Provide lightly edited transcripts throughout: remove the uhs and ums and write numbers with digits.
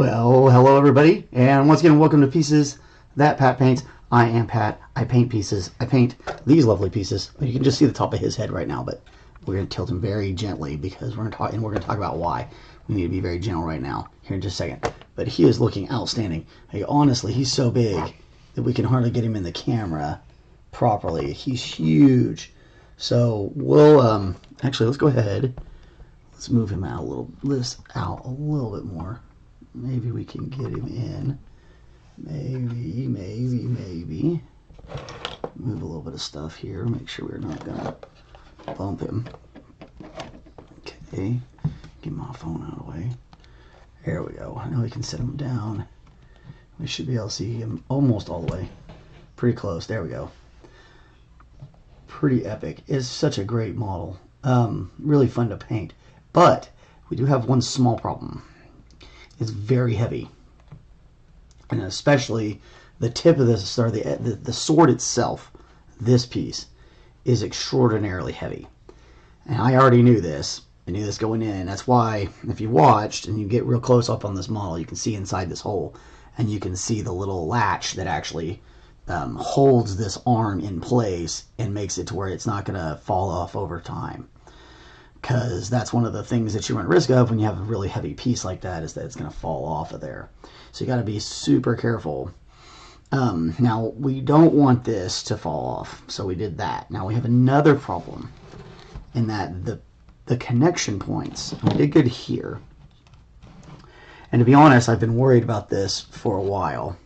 Well, hello everybody, and once again, welcome to Pieces That Pat Paints. I am Pat. I paint pieces. I paint these lovely pieces. You can just see the top of his head right now, but we're going to tilt him very gently because we're going to talk about why we need to be very gentle right now here in just a second. But he is looking outstanding. Like, honestly, he's so big that we can hardly get him in the camera properly. He's huge. So we'll actually let's go ahead. Let's move him out a little. Out a little bit more. Maybe we can get him in. Maybe. Move a little bit of stuff here. Make sure we're not gonna bump him. Okay. Get my phone out of the way. There we go. Now we can set him down. We should be able to see him almost all the way. Pretty close. There we go. Pretty epic. It's such a great model. Really fun to paint. But we do have one small problem. It's very heavy, and especially the tip of this, or the sword itself, this piece, is extraordinarily heavy. And I already knew this. I knew this going in. That's why, if you watched and you get real close up on this model, you can see inside this hole, and you can see the little latch that actually holds this arm in place and makes it to where it's not going to fall off over time. Because that's one of the things that you run risk of when you have a really heavy piece like that, is that it's going to fall off of there. So you got to be super careful. Now, we don't want this to fall off, so we did that. Now we have another problem in that the connection points, we did good here. And to be honest, I've been worried about this for a while.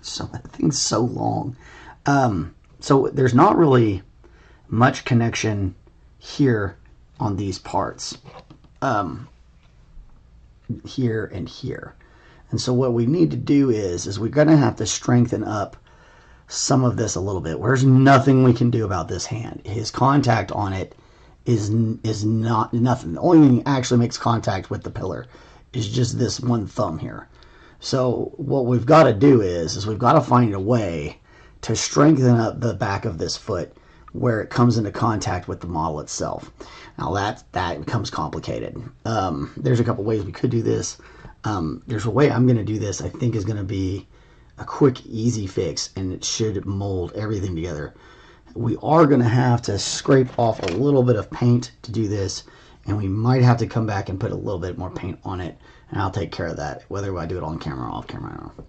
So that thing's so long. So there's not really much connection here on these parts, here and here. And so what we need to do is we're going to have to strengthen up some of this a little bit. There's nothing we can do about this hand. His contact on it is not nothing. The only thing that actually makes contact with the pillar is just this one thumb here. So what we've got to do is we've got to find a way to strengthen up the back of this foot where it comes into contact with the model itself. Now that becomes complicated. There's a couple ways we could do this. There's a way I'm going to do this I think is going to be a quick, easy fix, and it should mold everything together. We are going to have to scrape off a little bit of paint to do this, and we might have to come back and put a little bit more paint on it, and I'll take care of that, whether I do it on camera or off camera, I don't know.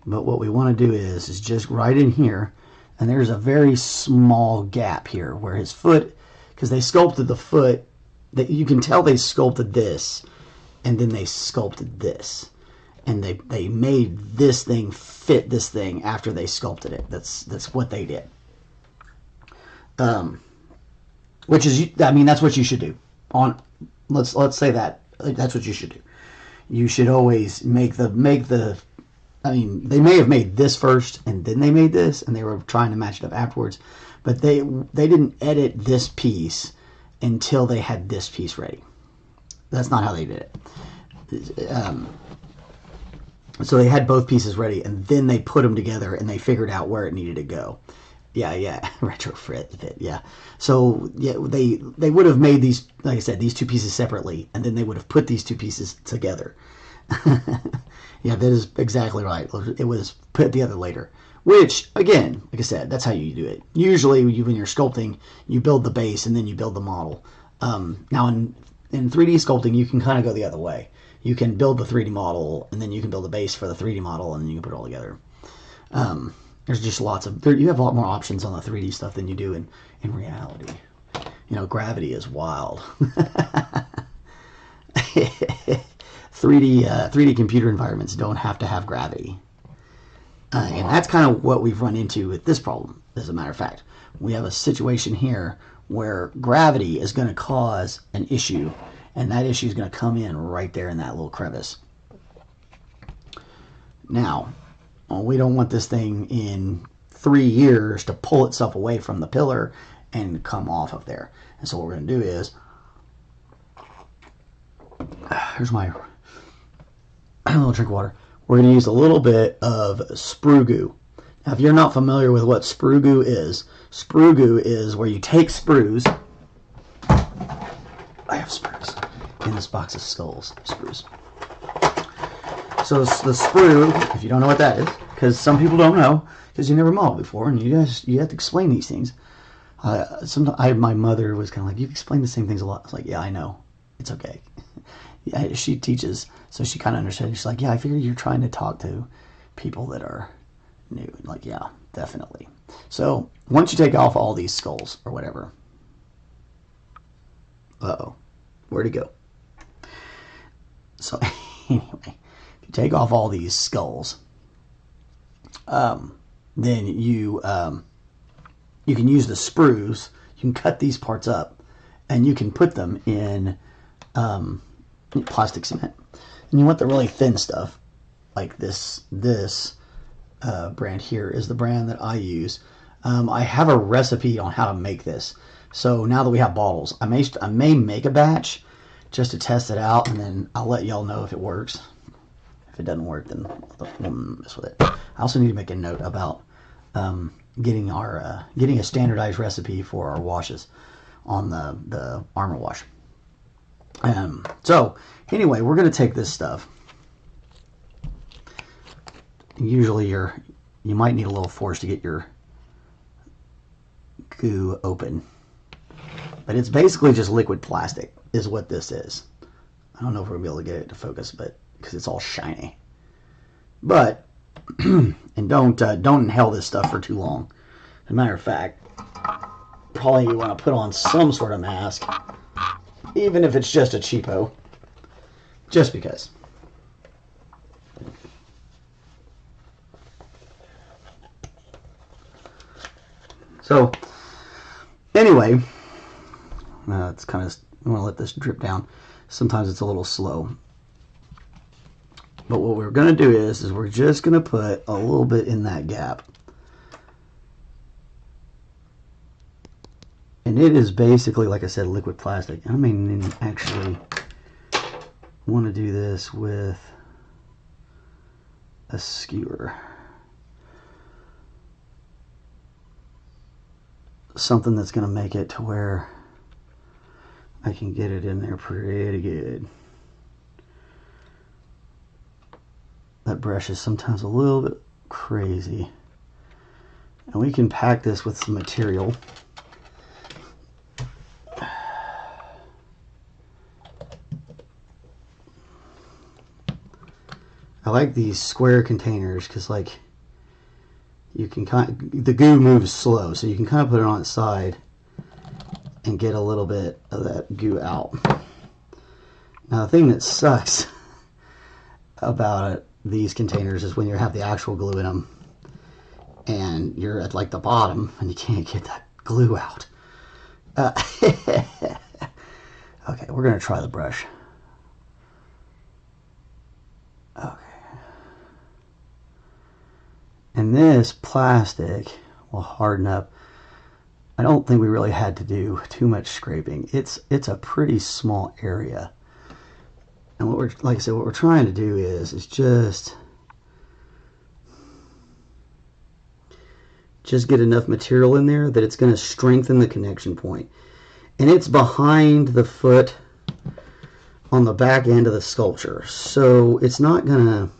But what we want to do is just right in here, and there's a very small gap here where his foot, because they sculpted the foot, that you can tell they sculpted this, and then they sculpted this, and they made this thing fit this thing after they sculpted it. That's what they did. Which is, I mean, that's what you should do. Let's say that that's what you should do. You should always make the. I mean, they may have made this first, and then they made this, and they were trying to match it up afterwards. But they didn't edit this piece until they had this piece ready. That's not how they did it. So they had both pieces ready, and then they put them together, and they figured out where it needed to go. Yeah, retrofit, yeah. So yeah, they would have made these, like I said, these two pieces separately, and then they would have put these two pieces together. Yeah, that is exactly right. It was put together later. Which, again, like I said, that's how you do it. Usually, when you're sculpting, you build the base and then you build the model. Now, in 3D sculpting, you can kind of go the other way. You can build the 3D model, and then you can build the base for the 3D model, and then you can put it all together. There's just you have a lot more options on the 3D stuff than you do in reality. You know, gravity is wild. 3D computer environments don't have to have gravity. And that's kind of what we've run into with this problem, as a matter of fact. We have a situation here where gravity is going to cause an issue, and that issue is going to come in right there in that little crevice. Now, we don't want this thing in 3 years to pull itself away from the pillar and come off of there. And so what we're going to do is, here's my little drink of water. We're going to use a little bit of sprue goo. Now, if you're not familiar with what sprue goo is where you take sprues have sprues in this box of skulls. Sprues. So the sprue, if you don't know what that is, because some people don't know, because you never modeled before, and you have to explain these things. My mother was kind of like, you explain the same things a lot. I was like, yeah, I know. It's okay. Yeah, she teaches, so she kind of understood. She's like, yeah, I figure you're trying to talk to people that are new. And like, yeah, definitely. So once you take off all these skulls or whatever. Uh-oh. Where'd it go? So anyway, if you take off all these skulls, then you can use the sprues. You can cut these parts up, and you can put them in plastic cement. And you want the really thin stuff, like this brand here is the brand that I use. I have a recipe on how to make this. So now that we have bottles, I may make a batch just to test it out, and then I'll let y'all know if it works. If it doesn't work, then we'll mess with it. I also need to make a note about getting a standardized recipe for our washes on the armor wash. So anyway, we're going to take this stuff. Usually you might need a little force to get your goo open, but it's basically just liquid plastic is what this is. I don't know if we're going to be able to get it to focus, but because it's all shiny. But and don't inhale this stuff for too long. As a matter of fact, probably you want to put on some sort of mask, even if it's just a cheapo, just because. So anyway, it's kind of, I want to let this drip down. Sometimes it's a little slow. But what we're going to do is we're just going to put a little bit in that gap. And it is basically, like I said, liquid plastic. I may actually want to do this with a skewer. Something that's going to make it to where I can get it in there pretty good. That brush is sometimes a little bit crazy. And we can pack this with some material. I like these square containers because, like, you can the goo moves slow, so you can kind of put it on its side and get a little bit of that goo out. Now, the thing that sucks about these containers is when you have the actual glue in them and you're at like the bottom and you can't get that glue out. Okay, we're going to try the brush. Okay. And this plastic will harden up. I don't think we really had to do too much scraping. It's a pretty small area. And what we're, like I said, what we're trying to do is just get enough material in there that it's going to strengthen the connection point. And it's behind the foot on the back end of the sculpture. So it's not going to,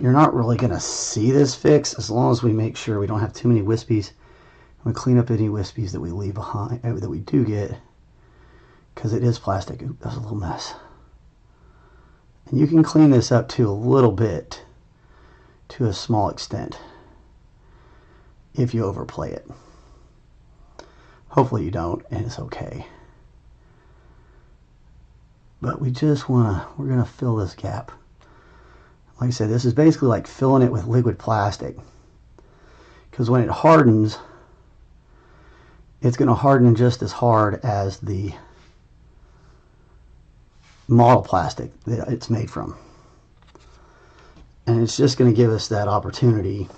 you're not really going to see this fix as long as we make sure we don't have too many wispies. We clean up any wispies that we leave behind, that we do get, because it is plastic. Ooh, that's a little mess. And you can clean this up too a little bit, to a small extent, if you overplay it. Hopefully you don't, and it's okay. But we just we're gonna fill this gap. Like I said, this is basically like filling it with liquid plastic, because when it hardens, it's going to harden just as hard as the model plastic that it's made from. And it's just going to give us that opportunity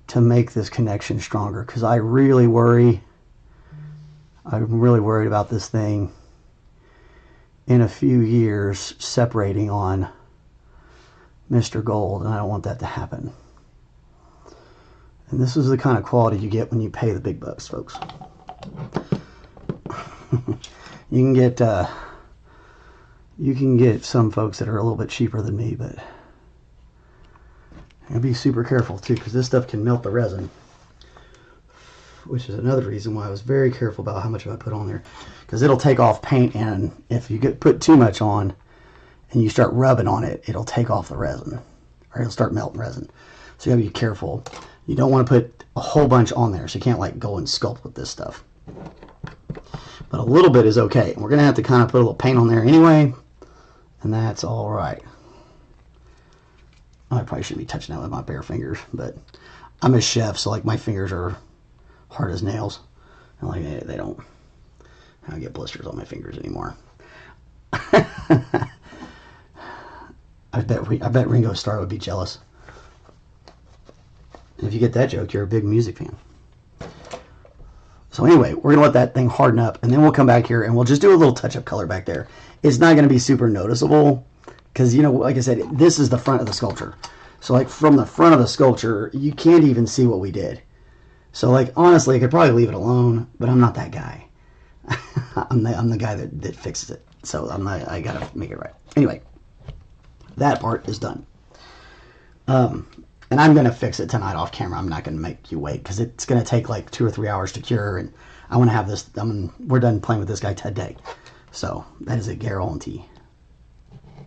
to make this connection stronger, because I'm really worried about this thing in a few years separating on Mr. Gold, and I don't want that to happen. And this is the kind of quality you get when you pay the big bucks, folks. You can get some folks that are a little bit cheaper than me, but and be super careful too, because this stuff can melt the resin, which is another reason why I was very careful about how much I put on there, because it'll take off paint, and if you put too much on and you start rubbing on it, it'll take off the resin, or it'll start melting resin. So you gotta be careful. You don't want to put a whole bunch on there, so you can't like go and sculpt with this stuff. But a little bit is okay. We're gonna have to kind of put a little paint on there anyway, and that's all right. I probably shouldn't be touching that with my bare fingers, but I'm a chef, so like my fingers are hard as nails, and like I don't get blisters on my fingers anymore. I bet Ringo Starr would be jealous. If you get that joke, you're a big music fan. So anyway, we're gonna let that thing harden up, and then we'll come back here and we'll just do a little touch-up color back there. It's not gonna be super noticeable, because, you know, like I said, this is the front of the sculpture. So like from the front of the sculpture, you can't even see what we did. So like, honestly, I could probably leave it alone, but I'm not that guy. I'm the guy that fixes it. So I gotta make it right. Anyway, that part is done. And I'm gonna fix it tonight off camera. I'm not gonna make you wait, because it's gonna take like 2 or 3 hours to cure, and I want to have this. We're done playing with this guy today. So that is a guarantee.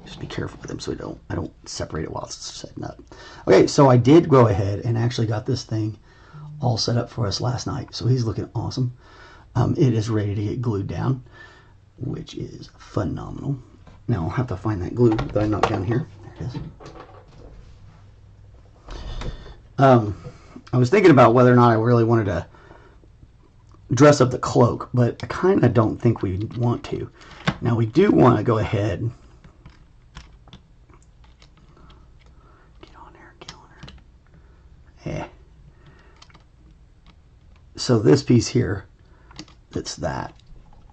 Just be careful with them so I don't separate it while it's setting up. Okay, so I did go ahead and actually got this thing all set up for us last night. So he's looking awesome. It is ready to get glued down, which is phenomenal. Now I'll have to find that glue that I knocked down here. There it is. I was thinking about whether or not I really wanted to dress up the cloak, but I kind of don't think we want to. Now we do want to go ahead. Yeah. So this piece here, that's that,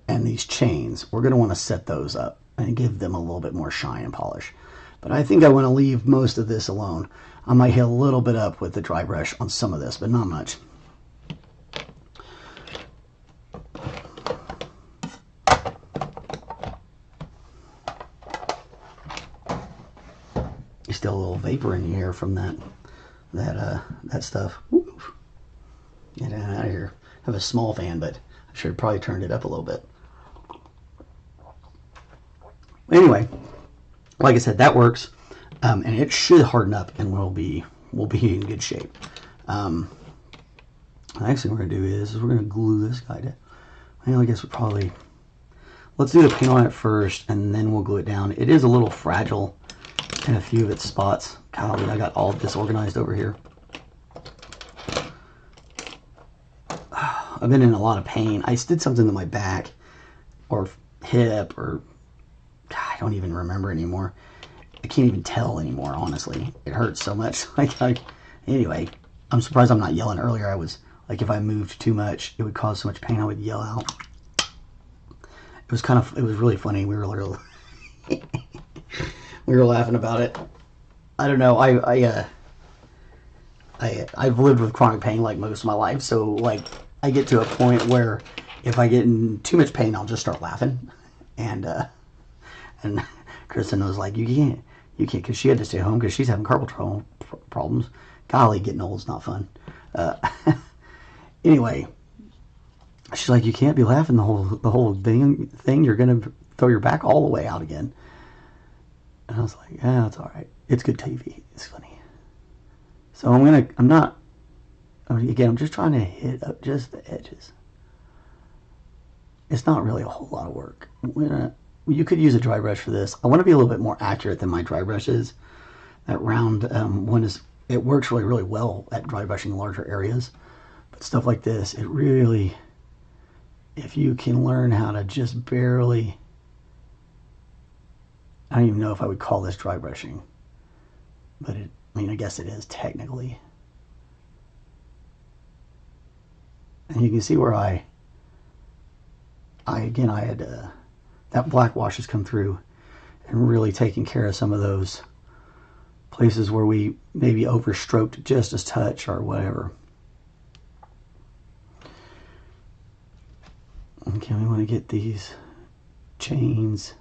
and these chains, we're going to want to set those up and give them a little bit more shine and polish. But I think I want to leave most of this alone. I might hit a little bit up with the dry brush on some of this, but not much. There's still a little vapor in the air from that stuff. Woo. Get out of here. I have a small fan, but I should have probably turned it up a little bit. Anyway, like I said, that works, and it should harden up, and we'll be in good shape. Actually, what we're gonna do is we're gonna glue this guy down. Well, I guess we probably let's do the paint on it first, and then we'll glue it down. It is a little fragile in a few of its spots. Golly, I got all disorganized over here. I've been in a lot of pain. I did something to my back or hip, or God, I don't even remember anymore. I can't even tell anymore, honestly. It hurts so much. Anyway, I'm surprised I'm not yelling. Earlier I was like, if I moved too much, it would cause so much pain I would yell out. It was really funny. We were literally we were laughing about it. I don't know. I've lived with chronic pain like most of my life, so like I get to a point where if I get in too much pain, I'll just start laughing. And Kristen was like, you can't, because she had to stay home because she's having carpal problems. Golly, getting old is not fun. Anyway, she's like, you can't be laughing the whole thing. You're gonna throw your back all the way out again. And I was like, yeah, it's all right. It's good TV. It's funny. So I'm just trying to hit up just the edges. It's not really a whole lot of work. You could use a dry brush for this. I want to be a little bit more accurate than my dry brushes. That round one it works really, really well at dry brushing larger areas. But stuff like this, it really, if you can learn how to just barely, I don't even know if I would call this dry brushing, but I guess it is technically. And you can see where I had that black wash has come through and really taken care of some of those places where we maybe overstroked just a touch or whatever. Okay, we want to get these chains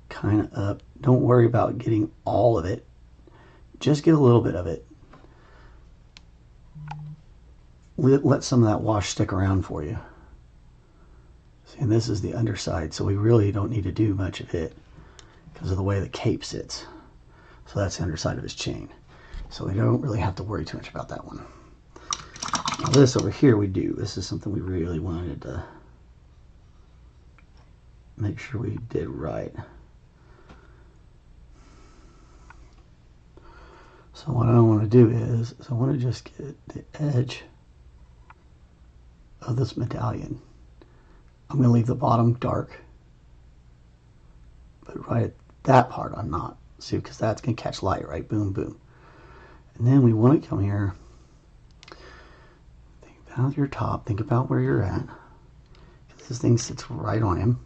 kind of up. Don't worry about getting all of it. Just get a little bit of it. Let some of that wash stick around for you. See, and this is the underside, so we really don't need to do much of it because of the way the cape sits. So that's the underside of his chain. So we don't really have to worry too much about that one. Now this over here we do. This is something we really wanted to make sure we did right. So what I want to do is I want to just get the edge of this medallion. I'm going to leave the bottom dark, but right at that part I'm not. See, because that's going to catch light, right? Boom, boom. And then we want to come here, think about your top, think about where you're at. This thing sits right on him.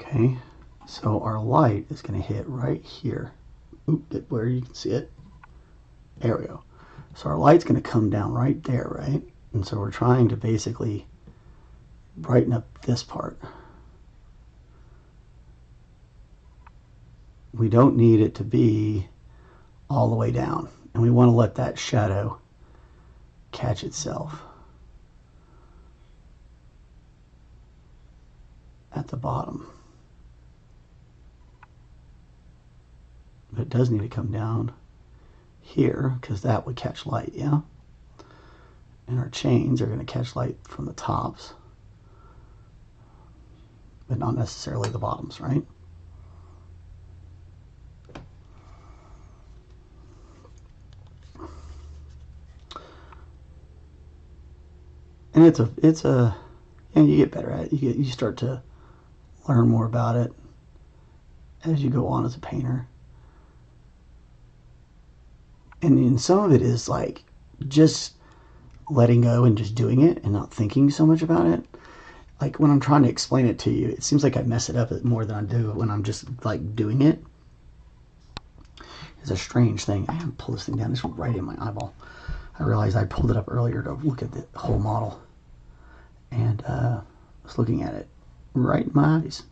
Okay, so our light is going to hit right here. Oop, get where you can see it. There we go. So our light's going to come down right there, right? And so we're trying to basically brighten up this part. We don't need it to be all the way down. And we want to let that shadow catch itself at the bottom. But it does need to come down here because that would catch light, yeah? And our chains are going to catch light from the tops, but not necessarily the bottoms, right? And and you get better at it. You start to learn more about it as you go on as a painter. And some of it is like just letting go and just doing it and not thinking so much about it. Like when I'm trying to explain it to you, it seems like I mess it up more than I do when I'm just like doing it. It's a strange thing. I have to pull this thing down. This went right in my eyeball. I realized I pulled it up earlier to look at the whole model. And I was looking at it right in my eyes.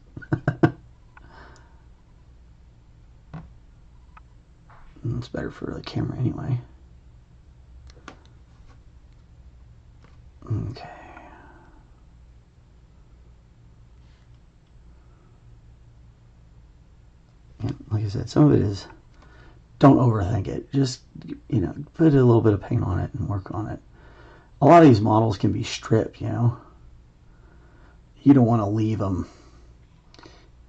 It's better for the camera anyway. Okay. And like I said, some of it is don't overthink it. Just, you know, put a little bit of paint on it and work on it. A lot of these models can be stripped, you know. You don't want to leave them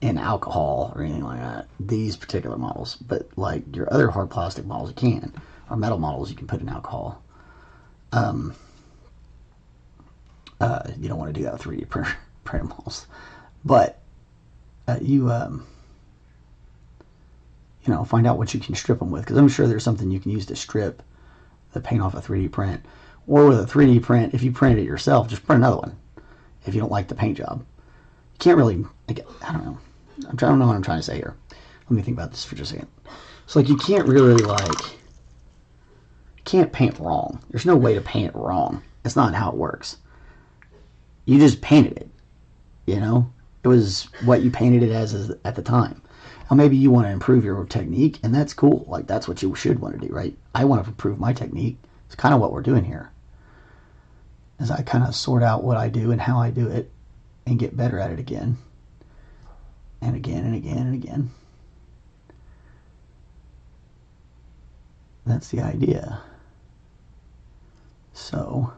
in alcohol or anything like that. These particular models, but like your other hard plastic models, you can, or metal models, you can put in alcohol. You don't want to do that with 3D print models, but you know, find out what you can strip them with, because I'm sure there's something you can use to strip the paint off a 3D print, or with a 3D print, if you printed it yourself, just print another one. If you don't like the paint job, you can't really. I don't know. I don't know what I'm trying to say here. Let me think about this for just a second. So like you can't really can't paint wrong. There's no way to paint it wrong. That's not how it works. You just painted it. You know, it was what you painted it as at the time. Now maybe you want to improve your technique, and that's cool. Like that's what you should want to do, right? I want to improve my technique. It's kind of what we're doing here. As I kind of sort out what I do and how I do it, and get better at it again, and again and again and again. That's the idea. So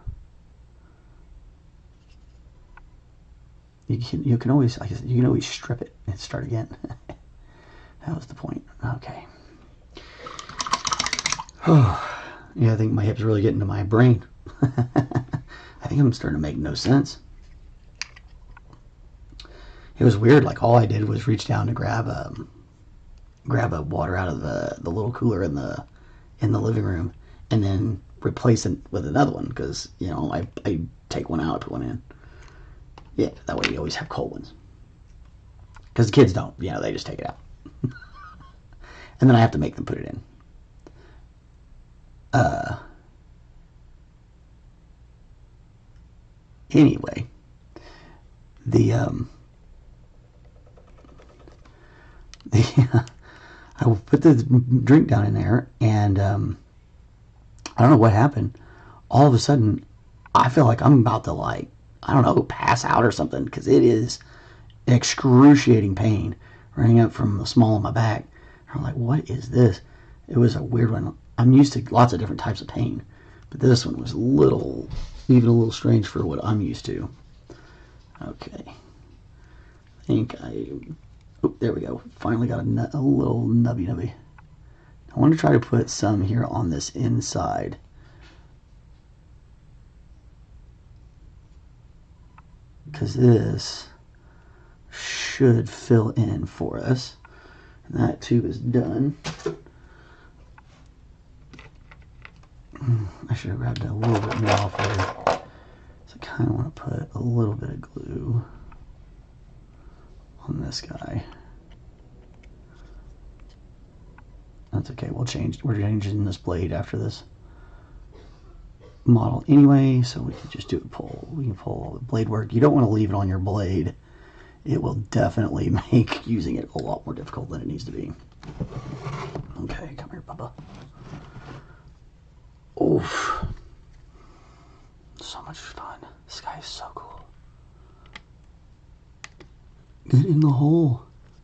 you can always, like I said, you can always strip it and start again. That was the point. Okay. Oh, yeah, I think my hip's really getting to my brain. I think I'm starting to make no sense. It was weird. Like all I did was reach down to grab a water out of the little cooler in the living room, and then replace it with another one, because you know I take one out, put one in. Yeah, that way you always have cold ones. Because the kids don't, you know, they just take it out, and then I have to make them put it in. Anyway, the I put the drink down in there, and I don't know what happened. All of a sudden, I feel like I'm about to, like, I don't know, pass out or something, because it is excruciating pain running up from the small of my back. I'm like, what is this? It was a weird one. I'm used to lots of different types of pain, but this one was even a little strange for what I'm used to. Okay. I think oh, there we go. Finally got a little nubby. I want to try to put some here on this inside. Because this should fill in for us. And that tube is done. I should have grabbed a little bit more off there. So I kind of want to put a little bit of glue on this guy. That's okay. We're changing this blade after this model anyway, so we can just do a pull. We can pull the blade work. You don't want to leave it on your blade. It will definitely make using it a lot more difficult than it needs to be. Okay, come here, Bubba. Oof. So much fun. This guy is so cool. Get in the hole.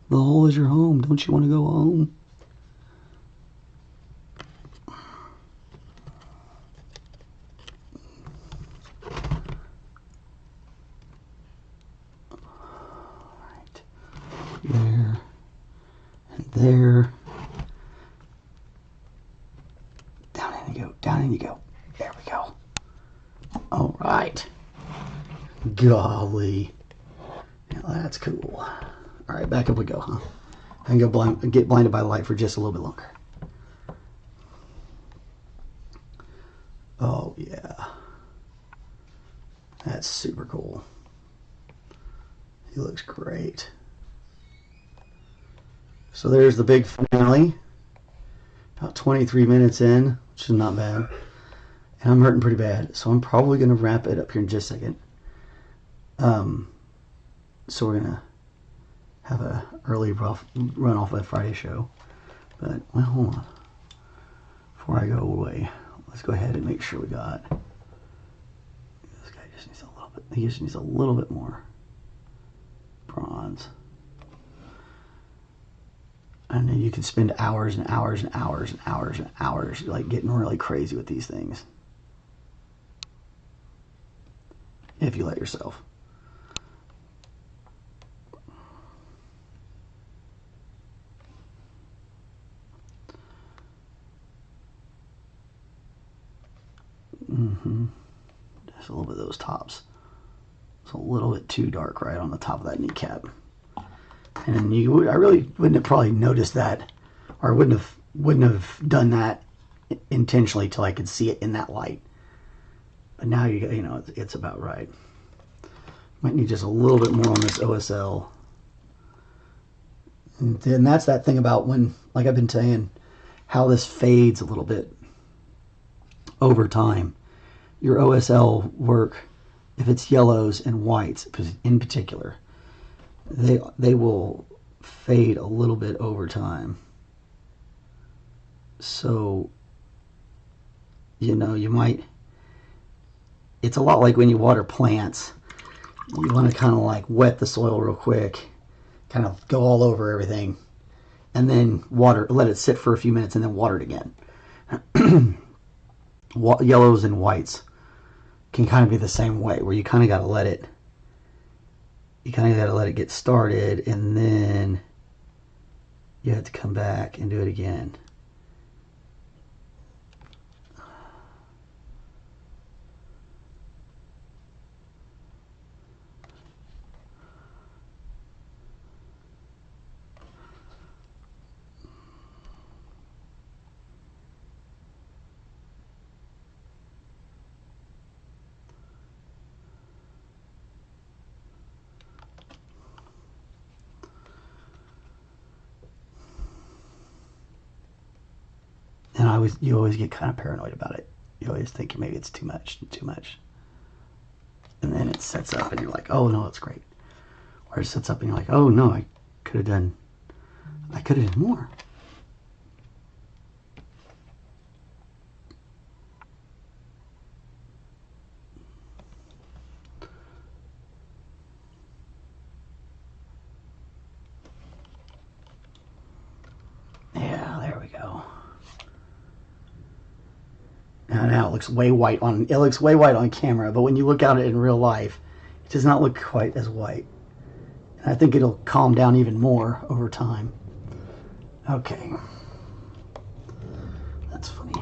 The hole is your home. Don't you want to go home? Alright. There. And there. Down in you go. There we go. All right. Golly. Yeah, that's cool. All right, back up we go, huh? I can go get blinded by the light for just a little bit longer. Oh, yeah. That's super cool. He looks great. So there's the big finale. About 23 minutes in, which is not bad. And I'm hurting pretty bad, so I'm probably going to wrap it up here in just a second. So we're going to have a early run off of the Friday show. But, well, hold on. Before I go away, let's go ahead and make sure we got... This guy just needs a little bit... He just needs a little bit more bronze. And then you can spend hours and hours and hours and hours and hours like getting really crazy with these things. If you let yourself. Just a little bit of those tops. It's a little bit too dark right on the top of that kneecap. And I really wouldn't have probably noticed that, or wouldn't have done that intentionally till I could see it in that light. But now you know it's about right. Might need just a little bit more on this OSL. And that's that thing about when, like I've been saying, how this fades a little bit over time. Your OSL work, if it's yellows and whites in particular, they will fade a little bit over time. So, you know, you might... It's a lot like when you water plants. You want to kind of like wet the soil real quick, kind of go all over everything, and then let it sit for a few minutes and then water it again. Yellows and whites can kind of be the same way, where you kind of got to let it get started, and then you have to come back and do it again. And you always get kind of paranoid about it. You always think maybe it's too much. And then it sets up and you're like, oh no, it's great. Or it sets up and you're like, oh no, I could have done more. Yeah, there we go. Now it looks way white on camera, but when you look at it in real life, it does not look quite as white. And I think it'll calm down even more over time. Okay. That's funny.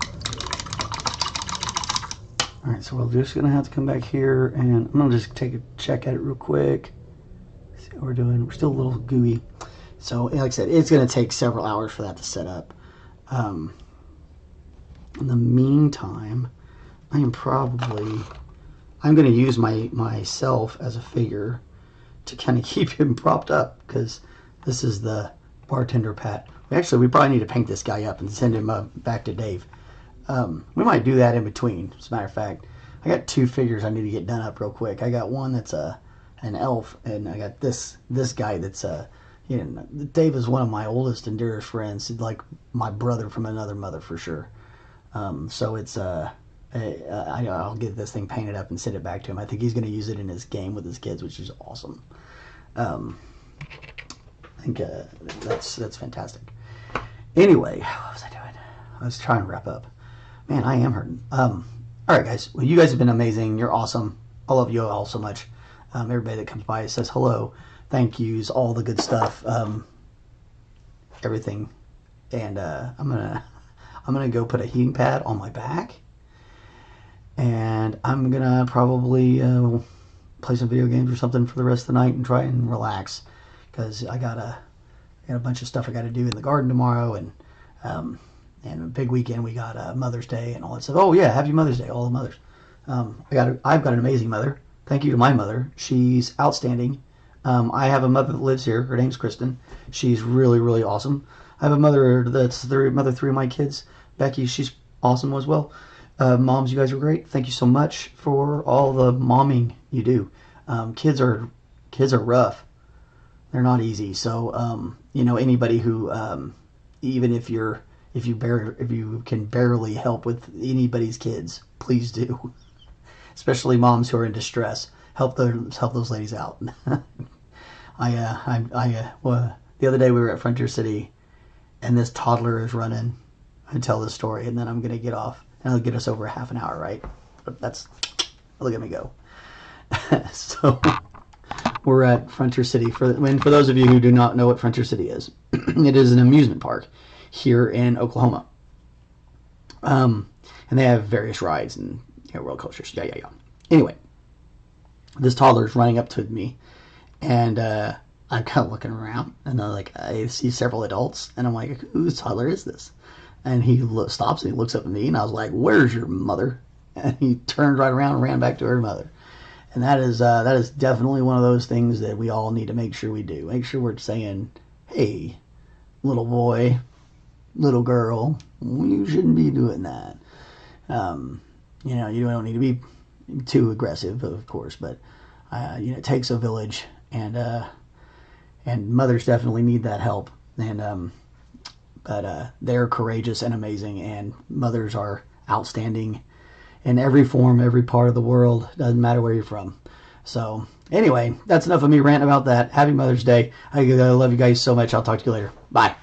Alright, so we're just going to have to come back here, and I'm going to just take a check at it real quick. See how we're doing. We're still a little gooey. So, like I said, it's going to take several hours for that to set up. In the meantime, I'm going to use myself as a figure to kind of keep him propped up, because this is the bartender Pat. We probably need to paint this guy up and send him back to Dave. We might do that in between. As a matter of fact, I got 2 figures I need to get done up real quick. I got one that's an elf, and I got this guy that's Dave is one of my oldest and dearest friends. He's like my brother from another mother for sure. So it's I'll get this thing painted up and send it back to him. I think he's going to use it in his game with his kids, which is awesome. I think that's fantastic. Anyway, what was I doing? I was trying to wrap up. Man, I am hurting. All right, guys. Well, you guys have been amazing. You're awesome. I love you all so much. Everybody that comes by says hello, thank yous, all the good stuff, everything. And I'm gonna go put a heating pad on my back, and I'm gonna probably play some video games or something for the rest of the night and try and relax, because I got a bunch of stuff I got to do in the garden tomorrow, and a big weekend. We got Mother's Day and all that stuff. Oh yeah, happy Mother's Day, all the mothers. I've got an amazing mother. Thank you to my mother. She's outstanding. I have a mother that lives here. Her name's Kristen. She's really, really awesome. I have a mother that's mother 3 of my kids. Becky, she's awesome as well. Moms, you guys are great. Thank you so much for all the momming you do. Kids are rough. They're not easy. So anybody who even if you can barely help with anybody's kids, please do. Especially moms who are in distress. Help those ladies out. Well, the other day we were at Frontier City, and this toddler is running. I tell this story, and then I'm gonna get off, and it'll get us over half an hour, right? But look at me go. So we're at Frontier City. For those of you who do not know what Frontier City is, it is an amusement park here in Oklahoma. And they have various rides and roller coasters. Yeah. Anyway, this toddler is running up to me, and I'm kind of looking around, and I see several adults, and I'm like, whose toddler is this? And he stops and he looks up at me, and I was like, where's your mother? And he turned right around and ran back to her mother. And that is definitely one of those things that we all need to make sure we do. Make sure we're saying, hey, little boy, little girl, you shouldn't be doing that. You don't need to be too aggressive, of course, but it takes a village, and mothers definitely need that help. And but they're courageous and amazing, and mothers are outstanding in every form, every part of the world. Doesn't matter where you're from. So anyway, that's enough of me ranting about that. Happy Mother's Day. I love you guys so much. I'll talk to you later. Bye.